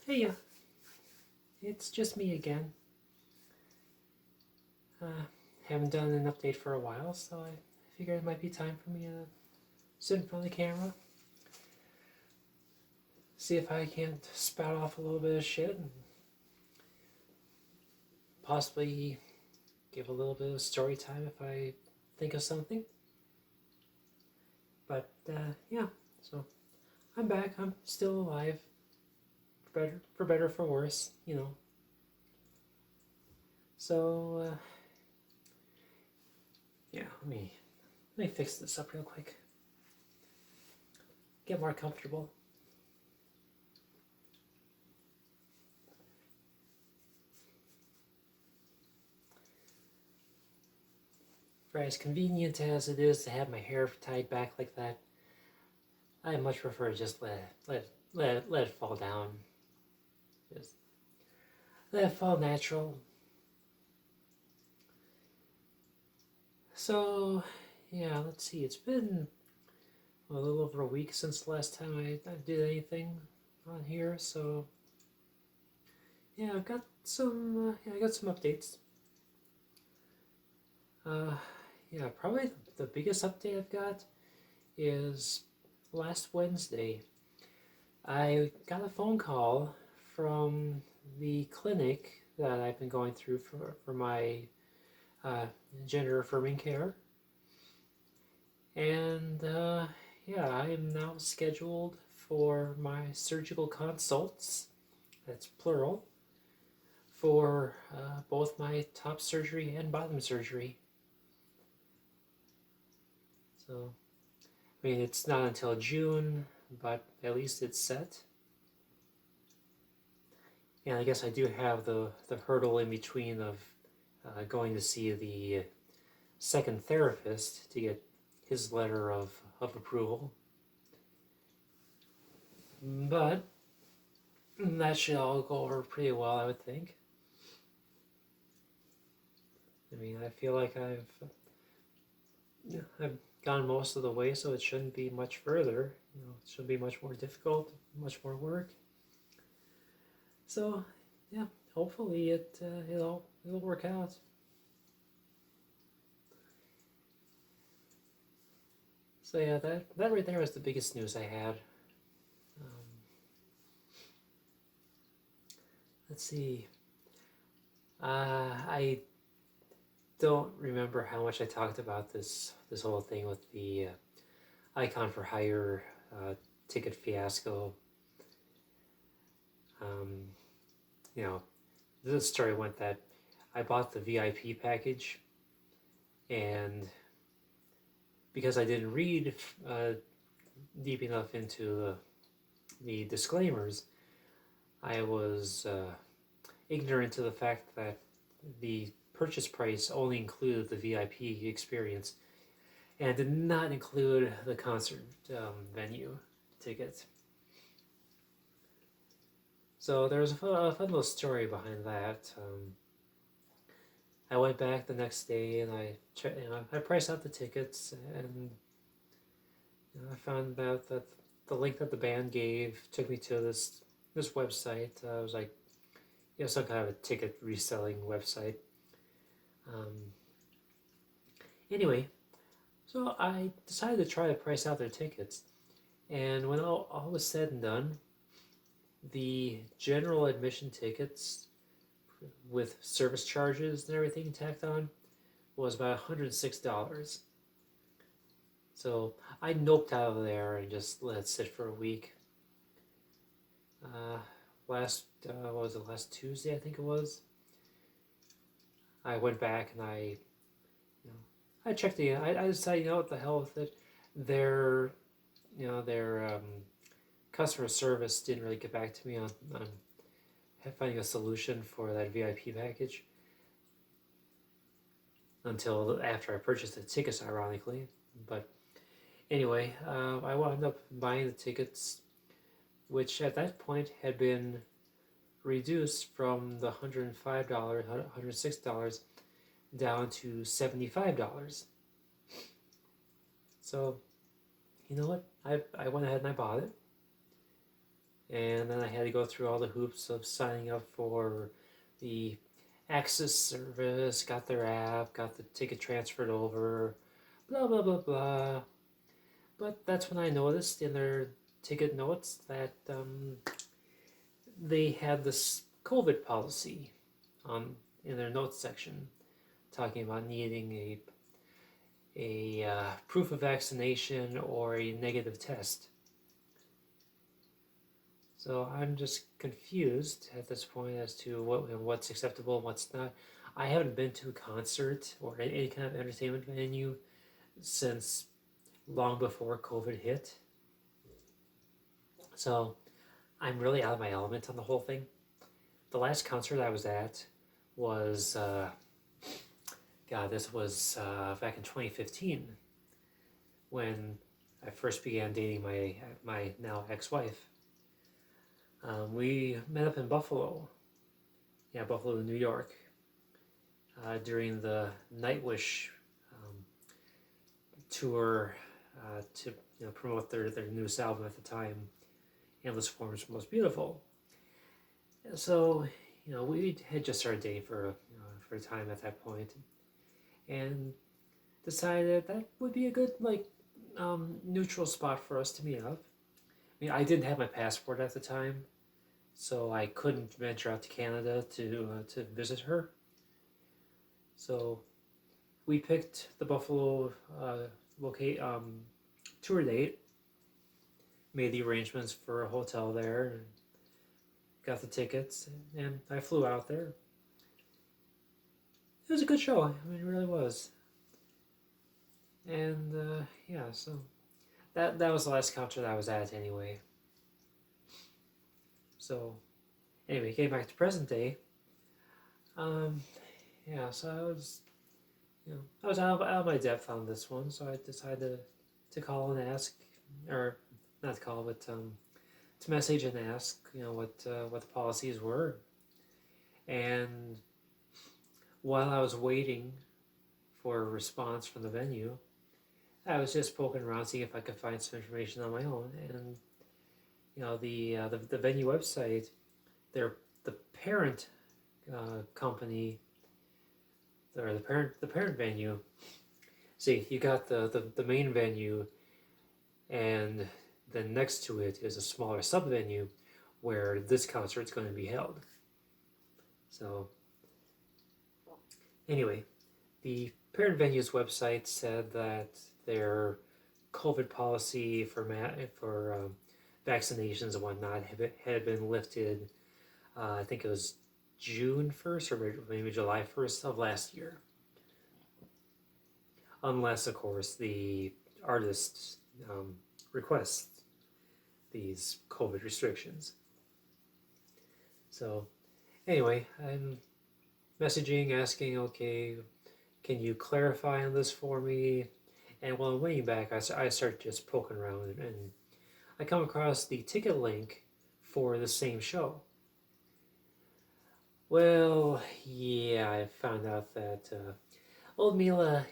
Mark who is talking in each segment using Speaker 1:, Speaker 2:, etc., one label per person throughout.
Speaker 1: Hey, it's just me again. Haven't done an update for a while, so I figured it might be time for me to sit in front of the camera, see if I can't spout off a little bit of shit, and possibly give a little bit of story time if I think of something. But yeah, so I'm back. I'm still alive, for better, for worse, you know. So yeah, let me fix this up real quick. Get more comfortable. For as convenient as it is to have my hair tied back like that, I much prefer to just let it fall down. Just let it fall natural. So yeah, let's see. It's been a little over a week since the last time I did anything on here. So yeah, I got some updates. Yeah, probably the biggest update I've got is last Wednesday. I got a phone call from the clinic that I've been going through for my gender affirming care. And yeah, I am now scheduled for my surgical consults, that's plural, for both my top surgery and bottom surgery. So, I mean, it's not until June, but at least it's set. And I guess I do have the hurdle in between of going to see the second therapist to get his letter of approval. But that should all go over pretty well, I would think. I mean, I feel like I've gone most of the way, so it shouldn't be much further. You know, it shouldn't be much more difficult, much more work. So, yeah, hopefully it'll work out. So yeah, that right there was the biggest news I had. Let's see. I don't remember how much I talked about this whole thing with the icon for hire ticket fiasco. You know, this story went that I bought the VIP package, and because I didn't read deep enough into the disclaimers, I was ignorant to the fact that the purchase price only included the VIP experience and did not include the concert venue ticket. So there was a fun little story behind that. I went back the next day and I priced out the tickets, and I found out that the link that the band gave took me to this website. It was like some kind of a ticket reselling website. Anyway, so I decided to try to price out their tickets, and when all was said and done, the general admission tickets with service charges and everything tacked on was about $106. So I noped out of there and just let it sit for a week. Last Tuesday, I think it was. I went back and I checked I decided, what the hell with it. Their customer service didn't really get back to me on finding a solution for that VIP package until after I purchased the tickets, ironically. But anyway, I wound up buying the tickets, which at that point had been reduced from the $105, $106 down to $75. So, you know what? I went ahead and I bought it. and then I had to go through all the hoops of signing up for the Access service, got their app, got the ticket transferred over, blah blah blah blah. But that's when I noticed in their ticket notes that they had this COVID policy on in their notes section, talking about needing a proof of vaccination or a negative test. So I'm just confused at this point as to what's acceptable and what's not. I haven't been to a concert or any kind of entertainment venue since long before COVID hit. So I'm really out of my element on the whole thing. The last concert I was at was, this was back in 2015 when I first began dating my now ex-wife. We met up in Buffalo, Buffalo, New York, during the Nightwish tour to promote their newest album at the time, Endless Forms Most Beautiful. So, we had just started dating for a time at that point, and decided that would be a good neutral spot for us to meet up. I mean, I didn't have my passport at the time, so I couldn't venture out to Canada to visit her. So we picked the Buffalo tour date, made the arrangements for a hotel there, and got the tickets, and I flew out there. It was a good show. I mean, it really was. And so that was the last concert I was at anyway. So anyway, getting back to present day. So I was out of my depth on this one, so I decided to call and ask, or not call, but to message and ask, what the policies were. And while I was waiting for a response from the venue, I was just poking around, seeing if I could find some information on my own. And the venue website, the parent company, or the parent venue. See, you got the main venue, and then next to it is a smaller sub venue where this concert's going to be held. So anyway, the parent venue's website said that their COVID policy for vaccinations and whatnot had been lifted. I think it was June 1st or maybe July 1st of last year. Unless, of course, the artist requests these COVID restrictions. So anyway, I'm messaging, asking, okay, can you clarify on this for me? And while I'm waiting back, I start just poking around, and I come across the ticket link for the same show. Well, yeah, I found out that old Mila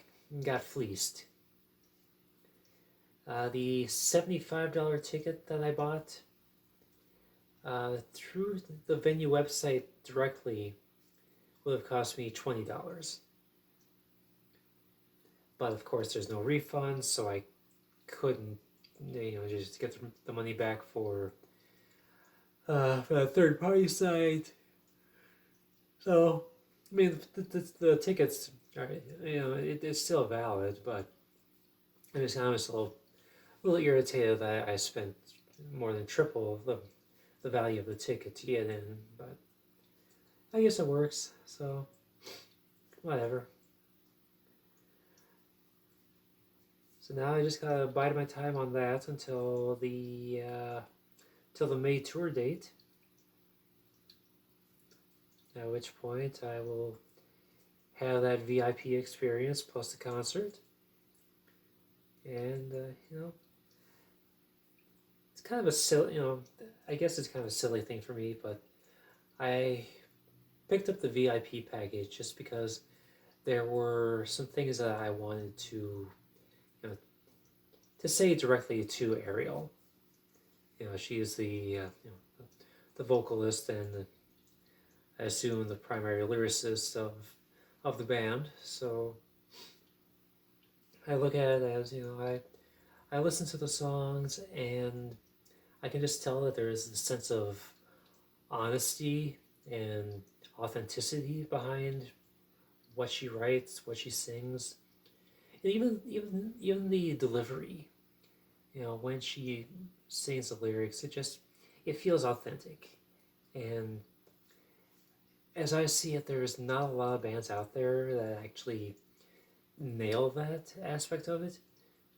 Speaker 1: got fleeced. The $75 ticket that I bought through the venue website directly would have cost me $20. But of course, there's no refunds, so I couldn't, just get the money back for a third-party site. So, I mean, the tickets are, it's still valid, but I was a little irritated that I spent more than triple the value of the ticket to get in, but I guess it works, so whatever. So now I just gotta bide my time on that until the May tour date. At which point I will have that VIP experience plus the concert, and it's kind of a silly, I guess it's kind of a silly thing for me, but I picked up the VIP package just because there were some things that I wanted to say directly to Ariel. She is the the vocalist and I assume the primary lyricist of the band. So I look at it as, I listen to the songs and I can just tell that there is a sense of honesty and authenticity behind what she writes, what she sings, and even the delivery. When she sings the lyrics, it feels authentic. And as I see it, there's not a lot of bands out there that actually nail that aspect of it.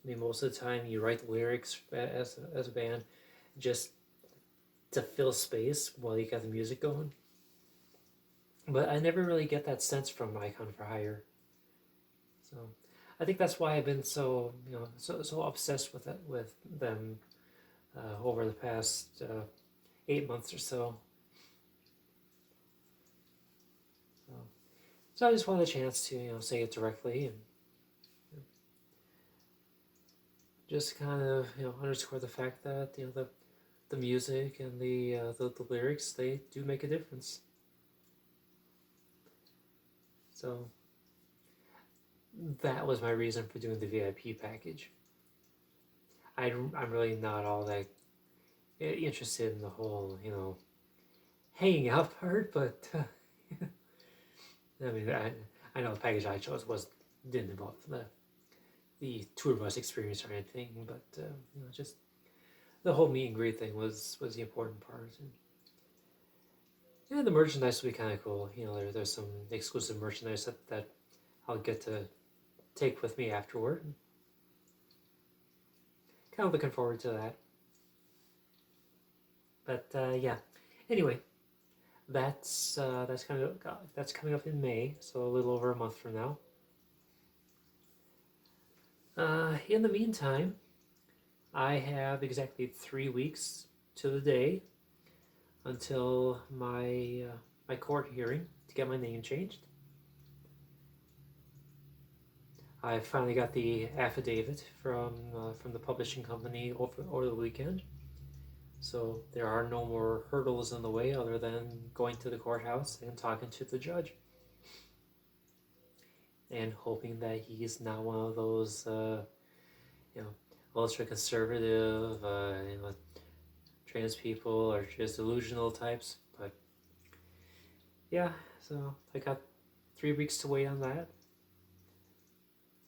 Speaker 1: I mean, most of the time you write the lyrics as a band just to fill space while you got the music going. But I never really get that sense from Icon for Hire. So I think that's why I've been so obsessed with them over the past 8 months or so. So I just wanted a chance to say it directly and just kind of underscore the fact that the music and the lyrics, they do make a difference. So that was my reason for doing the VIP package. I'm really not all that interested in the whole hanging out part, but I mean I know the package I chose didn't involve the tour bus experience or anything, but just the whole meet and greet thing was the important part. And yeah, the merchandise will be kind of cool. There's some exclusive merchandise that I'll get to take with me afterward. Kind of looking forward to that. But yeah, anyway, that's coming up in May, so a little over a month from now. In the meantime, I have exactly 3 weeks to the day until my court hearing to get my name changed. I finally got the affidavit from the publishing company over the weekend, so there are no more hurdles in the way other than going to the courthouse and talking to the judge, and hoping that he's not one of those ultra conservative trans people or just delusional types. But yeah, so I got 3 weeks to wait on that.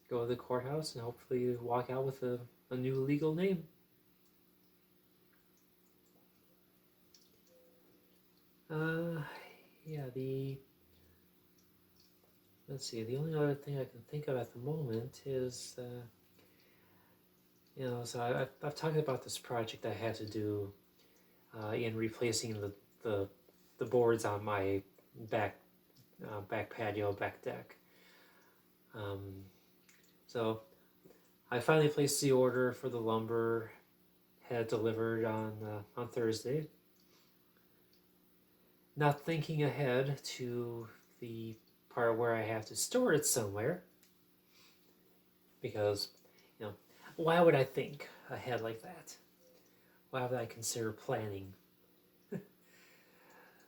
Speaker 1: Go to the courthouse and hopefully walk out with a new legal name. Yeah, let's see, the only other thing I can think of at the moment is, so I've talked about this project I had to do in replacing the boards on my back patio, back deck. So I finally placed the order for the lumber, had it delivered on Thursday. Not thinking ahead to the part where I have to store it somewhere, because why would I think ahead like that? Why would I consider planning?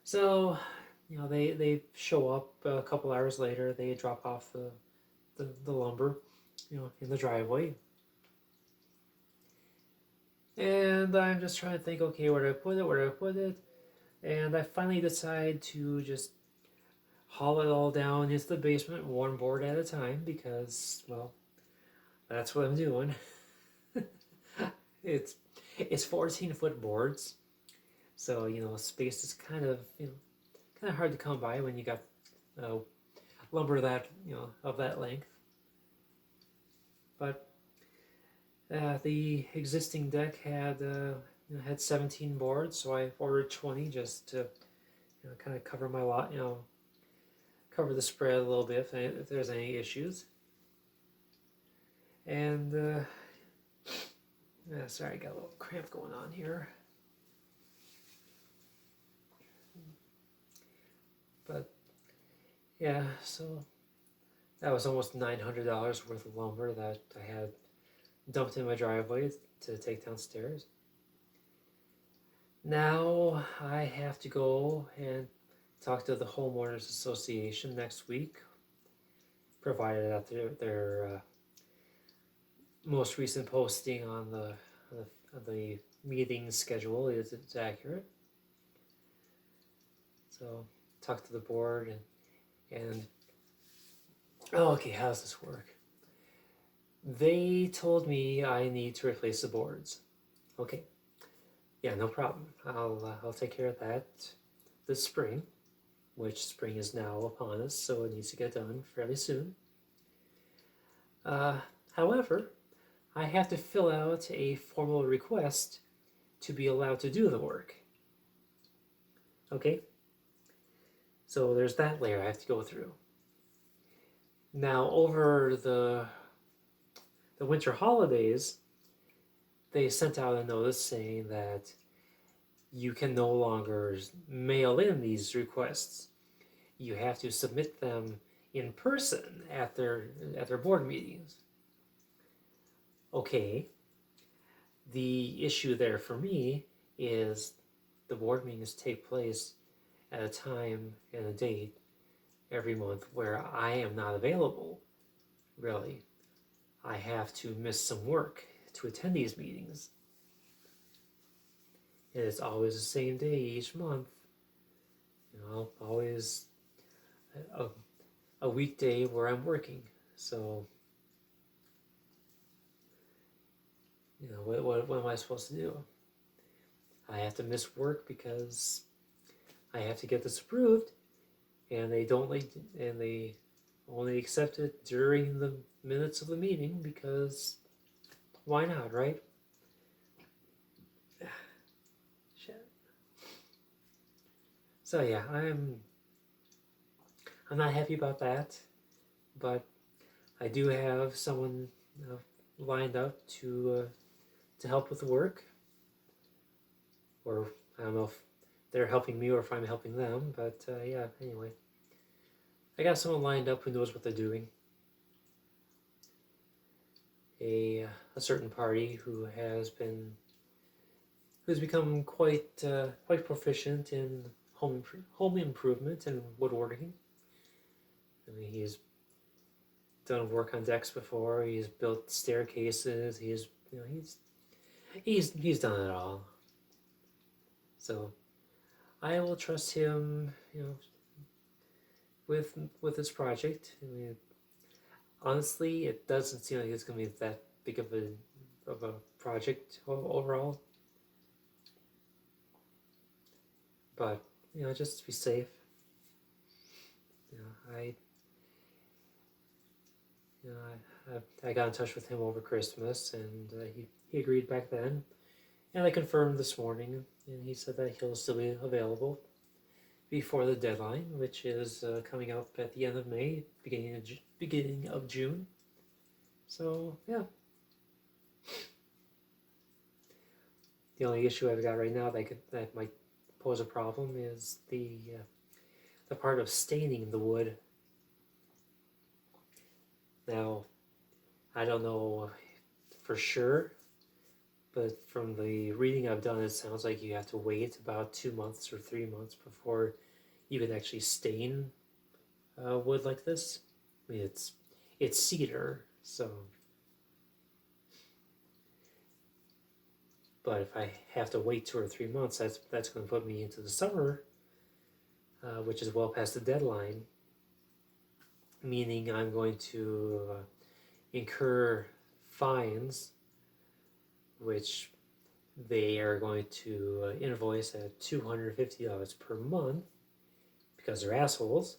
Speaker 1: So they show up a couple hours later. They drop off the lumber in the driveway, and I'm just trying to think, okay, where do I put it? And I finally decide to just haul it all down into the basement, one board at a time, because, well, that's what I'm doing. It's 14-foot boards, so space is kind of hard to come by when you got lumber that of that length. But the existing deck had 17 boards, so I ordered 20 just to kind of cover my lot, cover the spread a little bit if there's any issues. And sorry, I got a little cramp going on here. But yeah, so that was almost $900 worth of lumber that I had dumped in my driveway to take downstairs. Now I have to go and talk to the homeowners association next week, provided that their most recent posting on the meeting schedule is it's accurate. So talk to the board and oh, okay, how does this work? They told me I need to replace the boards. Okay, yeah, no problem. I'll take care of that this spring, which spring is now upon us, so it needs to get done fairly soon. However, I have to fill out a formal request to be allowed to do the work. Okay, so there's that layer I have to go through. Now, over the winter holidays, they sent out a notice saying that you can no longer mail in these requests. You have to submit them in person at their board meetings. Okay, the issue there for me is the board meetings take place at a time and a date every month where I am not available, really. I have to miss some work to attend these meetings. And it's always the same day each month. You know, always a weekday where I'm working. So, you know, what am I supposed to do? I have to miss work because I have to get this approved, and they only accept it during the minutes of the meeting because why not, right? Shit. So yeah, I'm not happy about that, but I do have someone lined up to help with the work, or I don't know if they're helping me or if I'm helping them, but yeah. Anyway, I got someone lined up who knows what they're doing. A certain party who's become quite proficient in home improvement and woodworking. I mean, he's done work on decks before. He's built staircases. He's done it all. So I will trust him, with this project. I mean, honestly, it doesn't seem like it's going to be that big of a project overall. But just to be safe, I I got in touch with him over Christmas, and he agreed back then, and I confirmed this morning, and he said that he'll still be available before the deadline, which is coming up at the end of May, beginning of June. So yeah. The only issue I've got right now that might pose a problem is the part of staining the wood. Now, I don't know for sure, but from the reading I've done, it sounds like you have to wait about 2 months or 3 months before you can actually stain wood like this. I mean, it's cedar, so. But if I have to wait 2 or 3 months, that's going to put me into the summer, which is well past the deadline, meaning I'm going to incur fines, which they are going to invoice at $250 per month because they're assholes.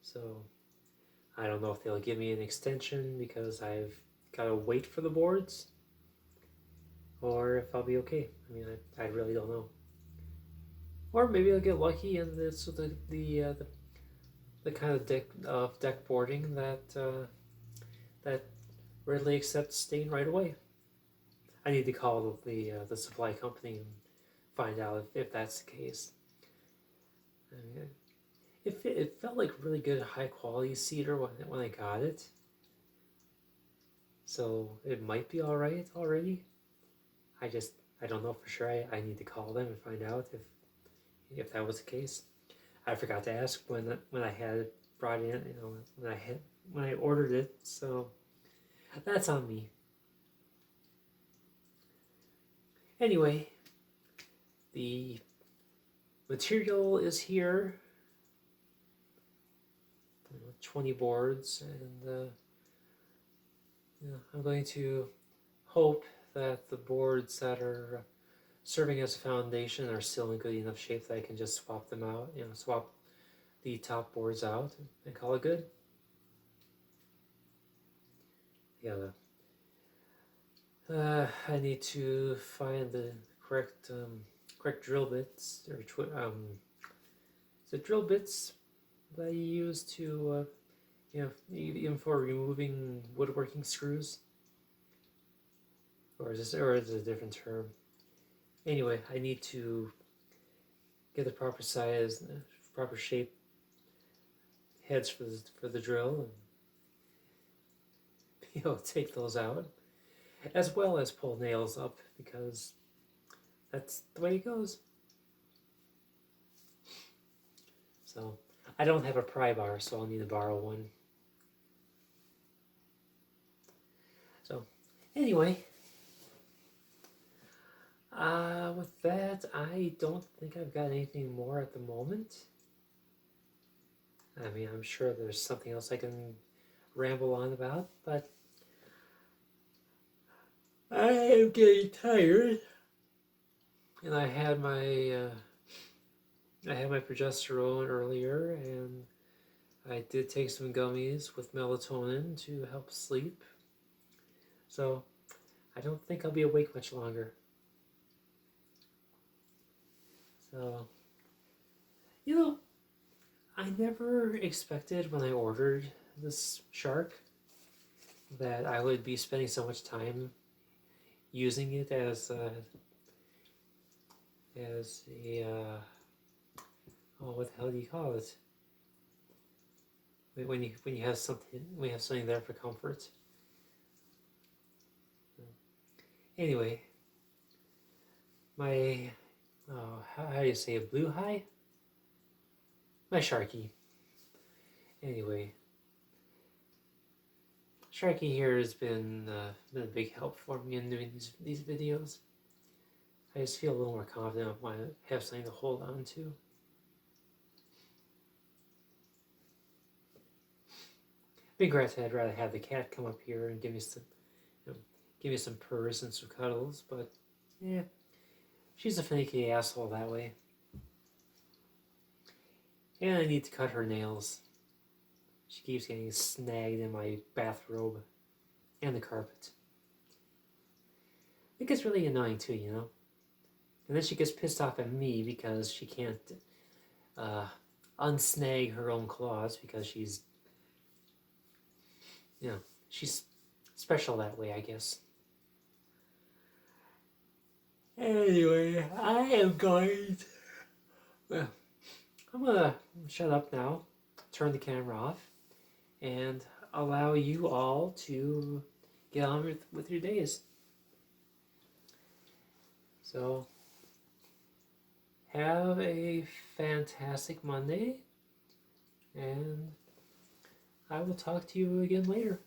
Speaker 1: So I don't know if they'll give me an extension because I've got to wait for the boards, or if I'll be okay. I mean, I really don't know. Or maybe I'll get lucky and it's the kind of deck boarding that readily accepts stain right away. I need to call the supply company and find out if that's the case. I mean, it felt like really good high quality cedar when I got it, so it might be all right already. I don't know for sure. I need to call them and find out if that was the case. I forgot to ask when I had it brought in, when I ordered it, so that's on me. Anyway, the material is here. 20 boards, and I'm going to hope that the boards that are serving as a foundation are still in good enough shape that I can just swap them out, swap the top boards out and call it good. I need to find the correct drill bits, or the drill bits that you use to even for removing woodworking screws, or is it a different term? Anyway, I need to get the proper size, proper shape heads for the drill, and take those out, as well as pull nails up, because that's the way it goes. So I don't have a pry bar, so I'll need to borrow one. So anyway, with that, I don't think I've got anything more at the moment. I mean, I'm sure there's something else I can ramble on about, but I am getting tired. And I had my progesterone earlier, and I did take some gummies with melatonin to help sleep. So I don't think I'll be awake much longer. So, I never expected when I ordered this shark that I would be spending so much time using it as a what the hell do you call it? When you have something there for comfort. Anyway, my how do you say it? Blue high? My Sharky. Anyway, Sharky here has been a big help for me in doing these videos. I just feel a little more confident when I have something to hold on to. Big granted, I'd rather have the cat come up here and give me some purrs and some cuddles, but yeah, she's a finicky asshole that way. And I need to cut her nails. She keeps getting snagged in my bathrobe and the carpet. It gets really annoying too, And then she gets pissed off at me because she can't unsnag her own claws because she's special that way, I guess. Anyway, I'm going to shut up now, turn the camera off, and allow you all to get on with your days. So, have a fantastic Monday, and I will talk to you again later.